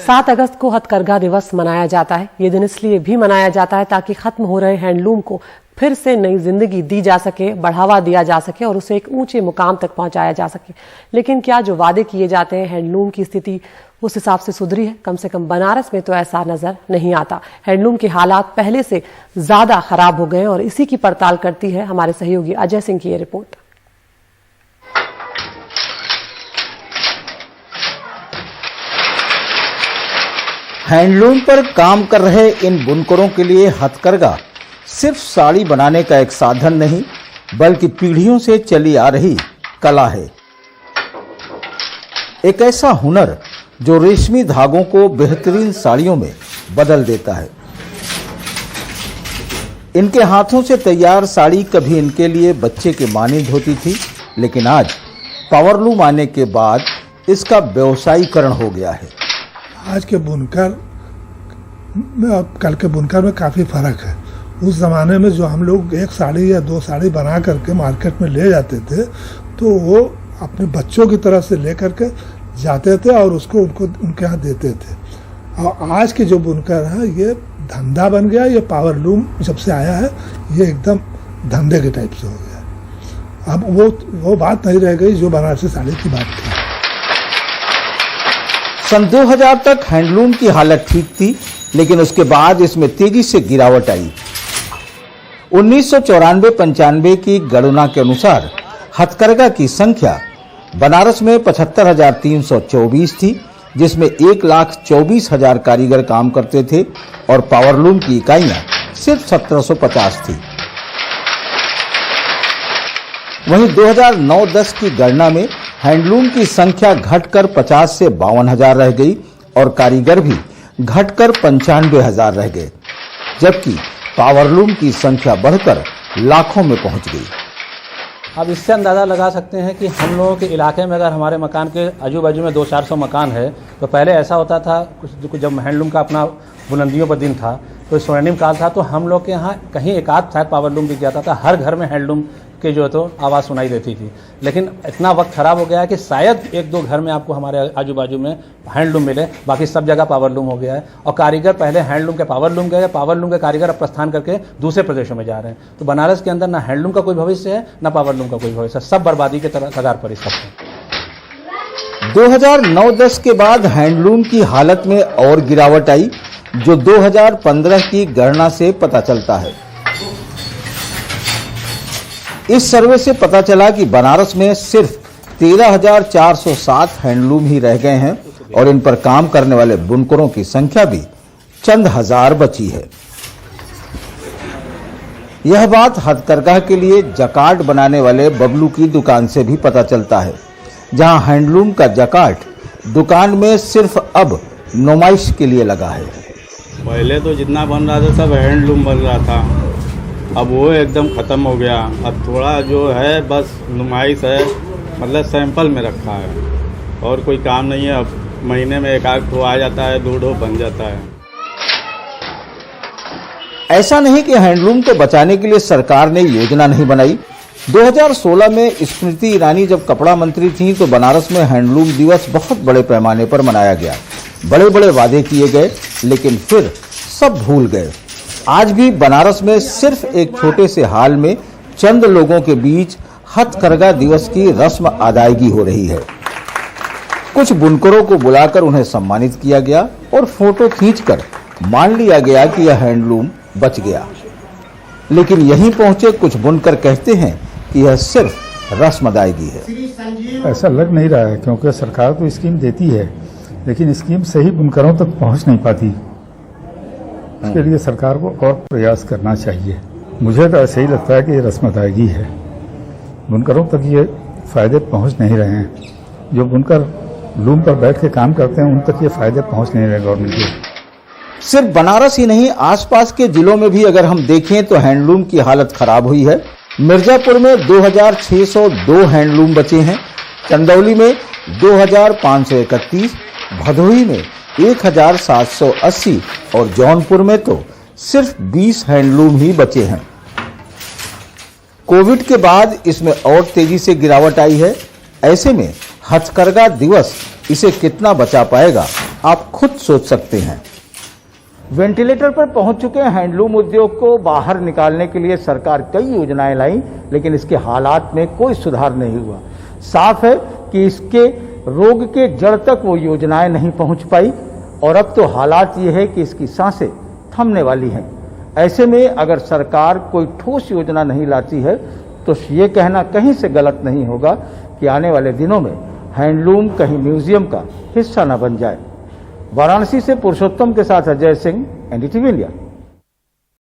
7 अगस्त को हथकरघा दिवस मनाया जाता है। ये दिन इसलिए भी मनाया जाता है ताकि खत्म हो रहे हैंडलूम को फिर से नई जिंदगी दी जा सके, बढ़ावा दिया जा सके और उसे एक ऊंचे मुकाम तक पहुंचाया जा सके। लेकिन क्या जो वादे किए जाते हैं, हैंडलूम की स्थिति उस हिसाब से सुधरी है? कम से कम बनारस में तो ऐसा नजर नहीं आता। हैंडलूम के हालात पहले से ज्यादा खराब हो गए और इसी की पड़ताल करती है हमारे सहयोगी अजय सिंह की ये रिपोर्ट। हैंडलूम पर काम कर रहे इन बुनकरों के लिए हथकरघा सिर्फ साड़ी बनाने का एक साधन नहीं, बल्कि पीढ़ियों से चली आ रही कला है। एक ऐसा हुनर जो रेशमी धागों को बेहतरीन साड़ियों में बदल देता है। इनके हाथों से तैयार साड़ी कभी इनके लिए बच्चे के मानिंद होती थी, लेकिन आज पावरलूम आने के बाद इसका व्यवसायीकरण हो गया है। आज के बुनकर में और कल के बुनकर में काफ़ी फ़र्क है। उस ज़माने में जो हम लोग एक साड़ी या 2 साड़ी बना करके मार्केट में ले जाते थे, तो वो अपने बच्चों की तरह से ले करके जाते थे और उसको उनके यहाँ देते थे। और आज के जो बुनकर हैं, ये धंधा बन गया। ये पावरलूम जब से आया है, ये एकदम धंधे के टाइप से हो गया। अब वो बात नहीं रह गई जो बनारसी साड़ी की बात थी। सन 2000 तक हैंडलूम की हालत ठीक थी, लेकिन उसके बाद इसमें तेजी से गिरावट आई। 1994-95 की गणना के अनुसार हथकरघा की संख्या बनारस में 75,324 थी, जिसमें 1,24,000 कारीगर काम करते थे और पावरलूम की इकाइयां सिर्फ 1750 थी। वहीं 2009-10 की गणना में हैंडलूम की संख्या घटकर 50 से 52,000 रह गई और कारीगर भी घटकर 95,000 रह गए, जबकि पावरलूम की संख्या बढ़कर लाखों में पहुंच गई। अब इससे अंदाज़ा लगा सकते हैं कि हम लोगों के इलाके में अगर हमारे मकान के आजू बाजू में 200-400 मकान है, तो पहले ऐसा होता था कुछ जब हैंडलूम का अपना बुलंदियों पर दिन था, तो स्वर्णिम काल था, तो हम लोग के यहाँ कहीं एक आध शायद पावरलूम दिख जाता था। हर घर में हैंडलूम के जो है तो आवाज़ सुनाई देती थी। लेकिन इतना वक्त खराब हो गया है कि शायद 1-2 घर में आपको हमारे आजू बाजू में हैंडलूम मिले, बाकी सब जगह पावरलूम हो गया है। और कारीगर पहले हैंडलूम के पावरलूम गए, पावरलूम के कारीगर अब प्रस्थान करके दूसरे प्रदेशों में जा रहे हैं। तो बनारस के अंदर ना हैंडलूम का कोई भविष्य है, ना पावरलूम का कोई भविष्य है। सब बर्बादी के कगार पर इस वक्त। 2009-10 के बाद हैंडलूम की हालत में और गिरावट आई, जो 2015 की गणना से पता चलता है। इस सर्वे से पता चला कि बनारस में सिर्फ 13,407 हैंडलूम ही रह गए हैं और इन पर काम करने वाले बुनकरों की संख्या भी चंद हजार बची है। यह बात हथकरघा के लिए जकार्ड बनाने वाले बबलू की दुकान से भी पता चलता है, जहां हैंडलूम का जकार्ड दुकान में सिर्फ अब नुमाइश के लिए लगा है। पहले तो जितना बन रहा था सब हैंडलूम बन रहा था, अब वो एकदम ख़त्म हो गया। अब थोड़ा जो है बस नुमाइश है, मतलब सैंपल में रखा है और कोई काम नहीं है। अब महीने में 1-8 ठो आ जाता है, 2 ठो बन जाता है। ऐसा नहीं कि हैंडलूम को बचाने के लिए सरकार ने योजना नहीं बनाई। 2016 में स्मृति ईरानी जब कपड़ा मंत्री थी, तो बनारस में हैंडलूम दिवस बहुत बड़े पैमाने पर मनाया गया। बड़े बड़े वादे किए गए, लेकिन फिर सब भूल गए। आज भी बनारस में सिर्फ एक छोटे से हाल में चंद लोगों के बीच हथकरघा दिवस की रस्म अदायगी हो रही है। कुछ बुनकरों को बुलाकर उन्हें सम्मानित किया गया और फोटो खींचकर मान लिया गया कि यह हैंडलूम बच गया। लेकिन यहीं पहुंचे कुछ बुनकर कहते हैं कि यह सिर्फ रस्म अदायगी है। ऐसा लग नहीं रहा है, क्योंकि सरकार तो स्कीम देती है, लेकिन स्कीम सही बुनकरों तक पहुंच नहीं पाती। इसके लिए सरकार को और प्रयास करना चाहिए। मुझे तो ऐसे ही लगता है कि ये रस्म अदायगी है, बुनकरों तक ये फायदे पहुंच नहीं रहे हैं। जो बुनकर लूम पर बैठ के काम करते हैं, उन तक ये फायदे पहुंच नहीं रहे गवर्नमेंट के। सिर्फ बनारस ही नहीं, आसपास के जिलों में भी अगर हम देखें तो हैंडलूम की हालत खराब हुई है। मिर्जापुर में 2,602 हैंडलूम बचे हैं, चंदौली में 2,531, भदोही में 1,780 और जौनपुर में तो सिर्फ 20 हैंडलूम ही बचे हैं। कोविड के बाद इसमें और तेजी से गिरावट आई है। ऐसे में हथकरघा दिवस इसे कितना बचा पाएगा, आप खुद सोच सकते हैं। वेंटिलेटर पर पहुंच चुके हैंडलूम उद्योग को बाहर निकालने के लिए सरकार कई योजनाएं लाई, लेकिन इसके हालात में कोई सुधार नहीं हुआ। साफ है कि इसके रोग के जड़ तक वो योजनाएं नहीं पहुंच पाई और अब तो हालात ये है कि इसकी सांसें थमने वाली हैं। ऐसे में अगर सरकार कोई ठोस योजना नहीं लाती है तो ये कहना कहीं से गलत नहीं होगा कि आने वाले दिनों में हैंडलूम कहीं म्यूजियम का हिस्सा न बन जाए। वाराणसी से पुरुषोत्तम के साथ अजय सिंह, एनडीटीवी इंडिया।